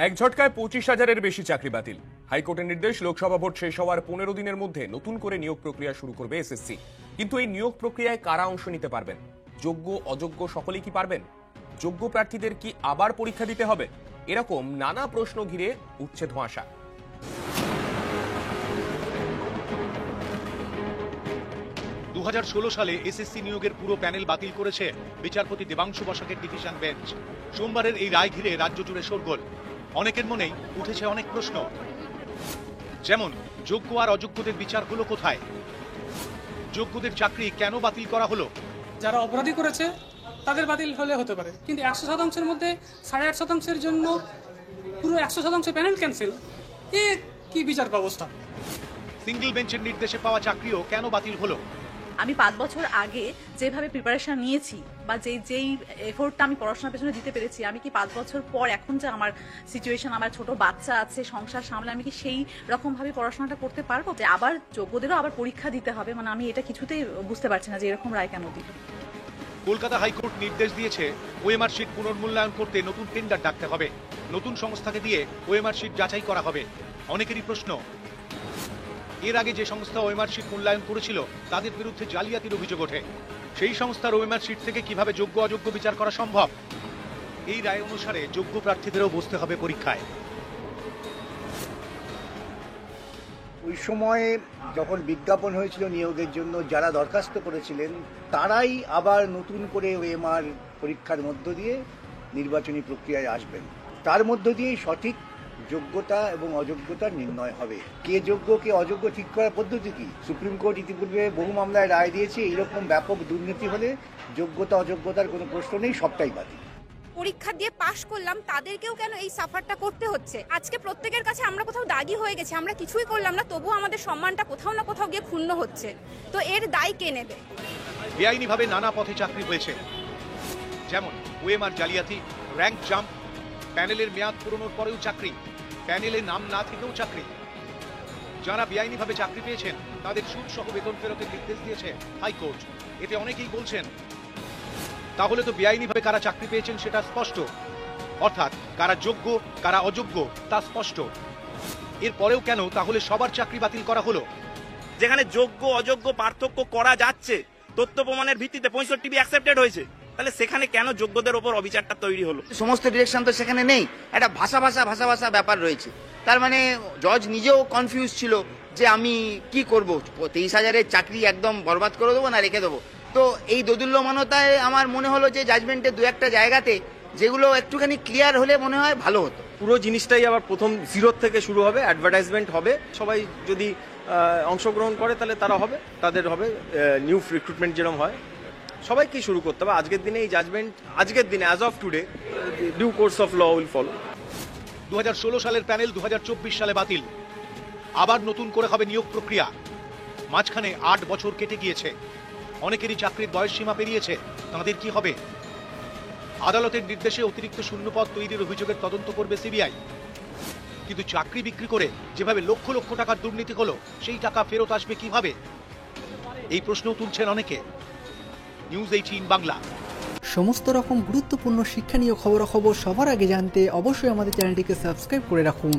এক ঝটকায় 25,000-এর বেশি চাকরি বাতিল। হাইকোর্টের নির্দেশ, লোকসভা ভোট শেষ হওয়ার 15 দিনের মধ্যে নতুন করে নিয়োগ প্রক্রিয়া শুরু করবে এসএসসি। কিন্তু এই নিয়োগ প্রক্রিয়ায় কারা অংশ নিতে পারবেন? যোগ্য অযোগ্য সকলেই কি পারবেন? যোগ্য প্রার্থীদের কি আবার পরীক্ষা দিতে হবে? এরকম নানা প্রশ্ন ঘিরে উঠছে ধোঁয়াশা। দু সালে এসএসসি নিয়োগের পুরো প্যানেল বাতিল করেছে বিচারপতি দেবাংশু বসাকের ডিভিশন বেঞ্চ। সোমবারের এই রায় ঘিরে রাজ্য জুড়ে শোরগোল। অনেকের মনেই উঠেছে অনেক প্রশ্ন, যেমন যোগ্য আর অযোগ্যদের বিচার হলো কোথায়? যোগ্যদের চাকরি কেন বাতিল করা হলো? যারা অপরাধী করেছে তাদের বাতিল হলে হতে পারে, কিন্তু 100%-এর মধ্যে 8.5%-এর জন্য পুরো 100% প্যানেল ক্যান্সেল। এ কি বিচার ব্যবস্থা? সিঙ্গেল বেঞ্চের নির্দেশে পাওয়া চাকরিও কেন বাতিল হলো? আমি 5 বছর আগে যেভাবে প্রিপারেশন নিয়েছি বা যেই এফোর্টটা আমি পড়াশোনার পেছনে দিতে পেরেছি, আমি কি 5 বছর পর এখন যে আমার সিচুয়েশন, আমার ছোট বাচ্চা আছে, সংসার সামলে, আমি কি সেই রকম ভাবে পড়াশোনাটা করতে পারবো? যে আবার যোগ্যদেরও আবার পরীক্ষা দিতে হবে, মানে আমি এটা কিছুতেই বুঝতে পারছি না যে এরকম রায় কেন দিল। কলকাতা হাইকোর্ট নির্দেশ দিয়েছে ওএমআর শিট পুনর্মূল্যায়ন করতে নতুন টেন্ডার ডাকতে হবে। নতুন সংস্থাকে দিয়ে ওএমআর শিট যাচাই করা হবে। অনেকেরই প্রশ্ন, এর আগে যে সংস্থা ওএমআর শিট মূল্যায়ন করেছিল তাদের বিরুদ্ধে জালিয়াতির অভিযোগ ওঠে। সেই সংস্থার ওএমআর শিট থেকে কিভাবে যোগ্য অযোগ্য বিচার করা সম্ভব? এই রায় অনুসারে যোগ্য প্রার্থীদেরও বসতে হবে পরীক্ষায়। ওই সময়ে যখন বিজ্ঞাপন হয়েছিল নিয়োগের জন্য, যারা দরখাস্ত করেছিলেন তারাই আবার নতুন করে ওএমআর পরীক্ষার মধ্য দিয়ে নির্বাচনী প্রক্রিয়ায় আসবেন। তার মধ্য দিয়েই সঠিক যোগ্যতা এবং অযোগ্যতার নির্ণয় হবে। কে যোগ্য কে অযোগ্য ঠিক করার পদ্ধতি কি? সুপ্রিম কোর্ট ইতিপূর্বে বহু মামলায় রায় দিয়েছে, এইরকম ব্যাপক দুর্নীতি হলে যোগ্যতা অযোগ্যতার কোনো প্রশ্ন নেই, সবটাই বাতিল। পরীক্ষা দিয়ে পাশ করলাম, তাদেরকেও কেন এই সাফারটা করতে হচ্ছে? আজকে প্রত্যেকের কাছে আমরা কোথাও দাগি হয়ে গেছি, আমরা কিছুই করলাম না, তবুও আমাদের সম্মানটা কোথাও না কোথাও গিয়ে ক্ষুণ্ণ হচ্ছে। তো এর দায় কে নেবে? বেআইনিভাবে নানা পথে চাকরি হয়েছে, যেমন ওএমআর জালিয়াতি, র্যাঙ্ক জাম্প, প্যানেলের মেয়াদ পুরনোর পরেও চাকরি, প্যানেলে নাম না থেকেও চাকরি। যারা বেআইনিভাবে চাকরি পেয়েছেন তাদের সুদ সহ বেতন ফেরতের নির্দেশ দিয়েছে হাইকোর্ট। এতে অনেকেই বলছেন, তাহলে তো বেআইনিভাবে কারা চাকরি পেয়েছেন সেটা স্পষ্ট, অর্থাৎ কারা যোগ্য কারা অযোগ্য তা স্পষ্ট। এরপরেও কেন তাহলে সবার চাকরি বাতিল করা হলো? যেখানে যোগ্য অযোগ্য পার্থক্য করা যাচ্ছে, তথ্য প্রমাণের ভিত্তিতে 65 অ্যাকসেপ্টেড হয়েছে, তাহলে সেখানে কেন যোগ্যদের ওপর অবিচারটা তৈরি হলো? সমস্ত ডিরেকশন তো সেখানে নেই, একটা ভাষা ব্যাপার রয়েছে। তার মানে জজ নিজেও কনফিউজ ছিল যে আমি কি করব, 23,000-এর চাকরি একদম বরবাদ করে দেবো না রেখে দেবো। তো এই দোদুল্যমানতায় আমার মনে হলো যে জাজমেন্টে দু একটা জায়গাতে যেগুলো একটুখানি ক্লিয়ার হলে মনে হয় ভালো হতো। পুরো জিনিসটাই আবার প্রথম জিরো থেকে শুরু হবে, অ্যাডভার্টাইজমেন্ট হবে, সবাই যদি অংশগ্রহণ করে তাহলে তারা হবে, তাদের হবে নিউ রিক্রুটমেন্ট যেরকম হয় সবাইকেই শুরু করতে হবে। আজকের দিনে এই জাজমেন্ট, আজকের দিনে as of today due course of law will follow. 2016 সালের প্যানেল 2024 সালে বাতিল। আবার নতুন করে হবে নিয়োগ প্রক্রিয়া। মাঝখানে 8 বছর কেটে গিয়েছে, অনেকেরই চাকরির বয়স সীমা পেরিয়েছে, তাঁদের কি হবে? আদালতের নির্দেশে অতিরিক্ত শূন্যপদ তৈরির অভিযোগের তদন্ত করবে সিবিআই। কিন্তু চাকরি বিক্রি করে যেভাবে লক্ষ লক্ষ টাকার দুর্নীতি হলো, সেই টাকা ফেরত আসবে কিভাবে? এই প্রশ্ন তুলছেন অনেকে। নিউজ 18 বাংলা। সমস্ত রকম গুরুত্বপূর্ণ শিক্ষণীয় খবরাখবর সবার আগে জানতে অবশ্যই আমাদের চ্যানেলটিকে সাবস্ক্রাইব করে রাখুন।